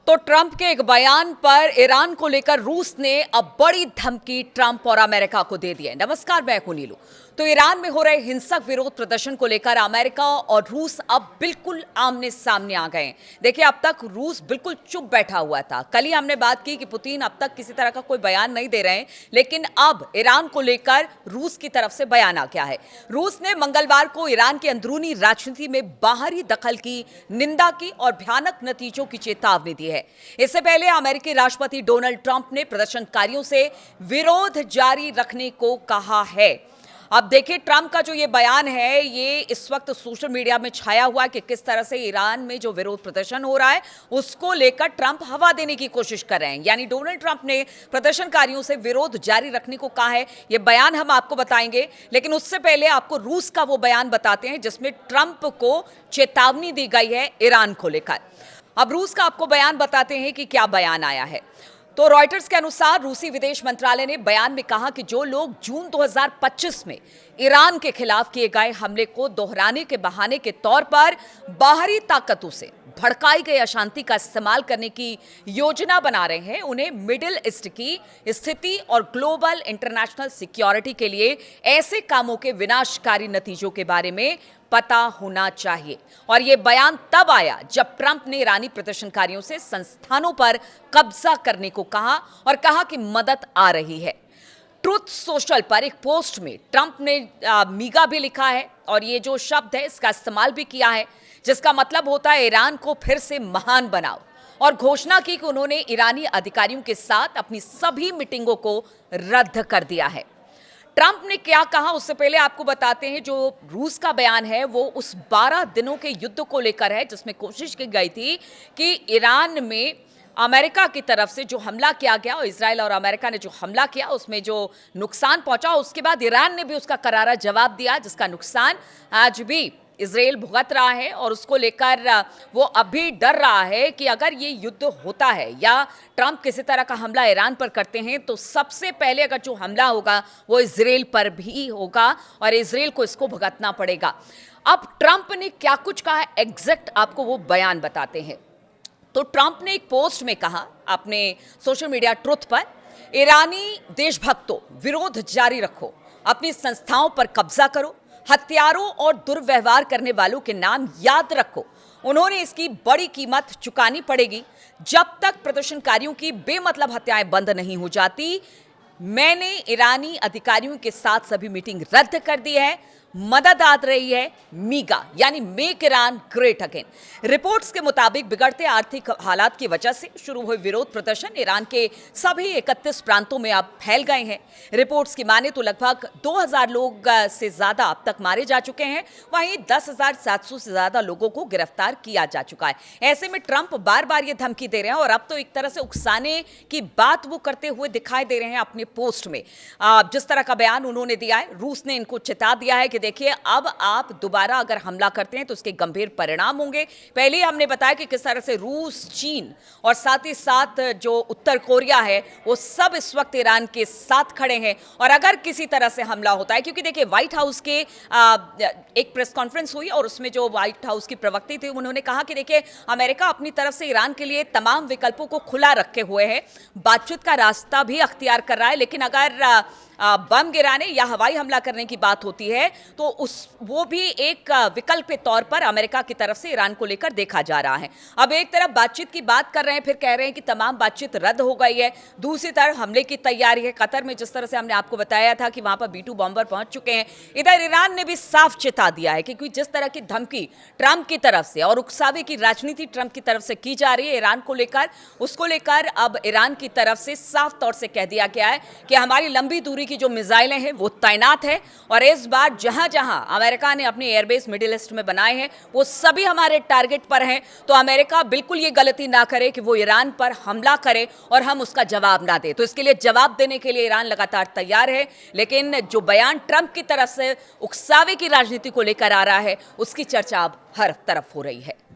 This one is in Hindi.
तो ट्रंप के एक बयान पर ईरान को लेकर रूस ने अब बड़ी धमकी ट्रंप और अमेरिका को दे दी है। नमस्कार, मैं हूं नीलू। तो ईरान में हो रहे हिंसक विरोध प्रदर्शन को लेकर अमेरिका और रूस अब बिल्कुल आमने सामने आ गए हैं। देखिए, अब तक रूस बिल्कुल चुप बैठा हुआ था। कल ही हमने बात की कि पुतिन अब तक किसी तरह का कोई बयान नहीं दे रहे हैं, लेकिन अब ईरान को लेकर रूस की तरफ से बयान आ गया है। रूस ने मंगलवार को ईरान की अंदरूनी राजनीति में बाहरी दखल की निंदा की और भयानक नतीजों की चेतावनी दी है। इससे पहले अमेरिकी राष्ट्रपति डोनाल्ड ट्रंप ने प्रदर्शनकारियों से विरोध जारी रखने को कहा है। अब देखिए, ट्रंप का जो ये बयान है, ये इस वक्त सोशल मीडिया में छाया हुआ है कि किस तरह से ईरान में जो विरोध प्रदर्शन हो रहा है उसको लेकर ट्रंप हवा देने की कोशिश कर रहे हैं। यानी डोनाल्ड ट्रंप ने प्रदर्शनकारियों से विरोध जारी रखने को कहा है। ये बयान हम आपको बताएंगे, लेकिन उससे पहले आपको रूस का वो बयान बताते हैं जिसमें ट्रंप को चेतावनी दी गई है ईरान को लेकर। अब रूस का आपको बयान बताते हैं कि क्या बयान आया है। तो रॉयटर्स के अनुसार रूसी विदेश मंत्रालय ने बयान में कहा कि जो लोग जून 2025 में ईरान के खिलाफ किए गए हमले को दोहराने के बहाने के तौर पर बाहरी ताकतों से भड़काई गई अशांति का इस्तेमाल करने की योजना बना रहे हैं, उन्हें मिडिल ईस्ट की स्थिति और ग्लोबल इंटरनेशनल सिक्योरिटी के लिए ऐसे कामों के विनाशकारी नतीजों के बारे में पता होना चाहिए। और यह बयान तब आया जब ट्रंप ने ईरानी प्रदर्शनकारियों से संस्थानों पर कब्जा करने को कहा और कहा कि मदद आ रही है। ट्रुथ सोशल पर एक पोस्ट में ट्रंप ने मीगा भी लिखा है और ये जो शब्द है इसका इस्तेमाल भी किया है, जिसका मतलब होता है ईरान को फिर से महान बनाओ, और घोषणा की कि उन्होंने ईरानी अधिकारियों के साथ अपनी सभी मीटिंगों को रद्द कर दिया है। ट्रंप ने क्या कहा उससे पहले आपको बताते हैं। जो रूस का बयान है वो उस 12 दिनों के युद्ध को लेकर है जिसमें कोशिश की गई थी कि ईरान में अमेरिका की तरफ से जो हमला किया गया और इजराइल और अमेरिका ने जो हमला किया उसमें जो नुकसान पहुंचा, उसके बाद ईरान ने भी उसका करारा जवाब दिया, जिसका नुकसान आज भी इजराइल भुगत रहा है। और उसको लेकर वो अभी डर रहा है कि अगर ये युद्ध होता है या ट्रंप किसी तरह का हमला ईरान पर करते हैं तो सबसे पहले अगर जो हमला होगा वो इजराइल पर भी होगा और इजराइल को इसको भुगतना पड़ेगा। अब ट्रंप ने क्या कुछ कहा है, एग्जैक्ट आपको वो बयान बताते हैं। तो ट्रंप ने एक पोस्ट में कहा अपने सोशल मीडिया ट्रुथ पर, ईरानी देशभक्तों विरोध जारी रखो, अपनी संस्थाओं पर कब्जा करो, हत्यारों और दुर्व्यवहार करने वालों के नाम याद रखो, उन्होंने इसकी बड़ी कीमत चुकानी पड़ेगी। जब तक प्रदर्शनकारियों की बेमतलब हत्याएं बंद नहीं हो जाती, मैंने ईरानी अधिकारियों के साथ सभी मीटिंग रद्द कर दी है। मदद आ रही है मीगा, यानी make Iran great again. Reports के मुताबिक बिगड़ते आर्थिक हालात की वजह से शुरू हुए विरोध प्रदर्शन ईरान के सभी 31 प्रांतों में अब फैल गए हैं। रिपोर्ट्स की माने तो लगभग 2000 लोग से ज्यादा अब तक मारे जा चुके हैं, वहीं 10,700 से ज्यादा लोगों को गिरफ्तार किया जा चुका है। ऐसे में ट्रंप बार बार ये धमकी दे रहे हैं और अब तो एक तरह से उकसाने की बात वो करते हुए दिखाई दे रहे हैं अपने पोस्ट में। जिस तरह का बयान उन्होंने दिया है, रूस ने इनको चेता दिया है कि देखिए, अब आप दोबारा अगर हमला करते हैं तो उसके गंभीर परिणाम होंगे। पहले हमने बताया कि किस तरह से रूस, चीन और साथ ही साथ जो उत्तर कोरिया है वो सब इस वक्त ईरान के साथ खड़े हैं। और अगर किसी तरह से हमला होता है, क्योंकि देखिए व्हाइट हाउस के एक प्रेस कॉन्फ्रेंस हुई और उसमें जो व्हाइट हाउस की प्रवक्ता थी उन्होंने कहा कि देखिए, अमेरिका अपनी तरफ से ईरान के लिए तमाम विकल्पों को खुला रखे हुए है, बातचीत का रास्ता भी अख्तियार कर रहा है, लेकिन अगर बम गिराने या हवाई हमला करने की बात होती है तो वो भी एक विकल्प के तौर पर अमेरिका की तरफ से ईरान को लेकर देखा जा रहा है। अब एक तरफ बातचीत की बात कर रहे हैं, फिर कह रहे हैं कि तमाम बातचीत रद्द हो गई है, दूसरी तरफ हमले की तैयारी है। कतर में जिस तरह से हमने आपको बताया था कि वहां पर B-2 बॉम्बर पहुंच चुके हैं, इधर ईरान ने भी साफ चेता दिया है क्योंकि जिस तरह की धमकी ट्रंप की तरफ से और उकसावे की राजनीति ट्रंप की तरफ से की जा रही है ईरान को लेकर, उसको लेकर अब ईरान की तरफ से साफ तौर से कह दिया गया है कि हमारी लंबी दूरी की जो मिसाइलें हैं वो तैनात है और इस बार जहां जहां अमेरिका ने अपने एयरबेस मिडिल ईस्ट में बनाए हैं वो सभी हमारे टारगेट पर हैं। तो अमेरिका बिल्कुल ये गलती ना करे कि वो ईरान पर हमला करे और हम उसका जवाब ना दे। तो इसके लिए जवाब देने के लिए ईरान लगातार तैयार है, लेकिन जो बयान ट्रंप की तरफ से उकसावे की राजनीति को लेकर आ रहा है उसकी चर्चा अब हर तरफ हो रही है।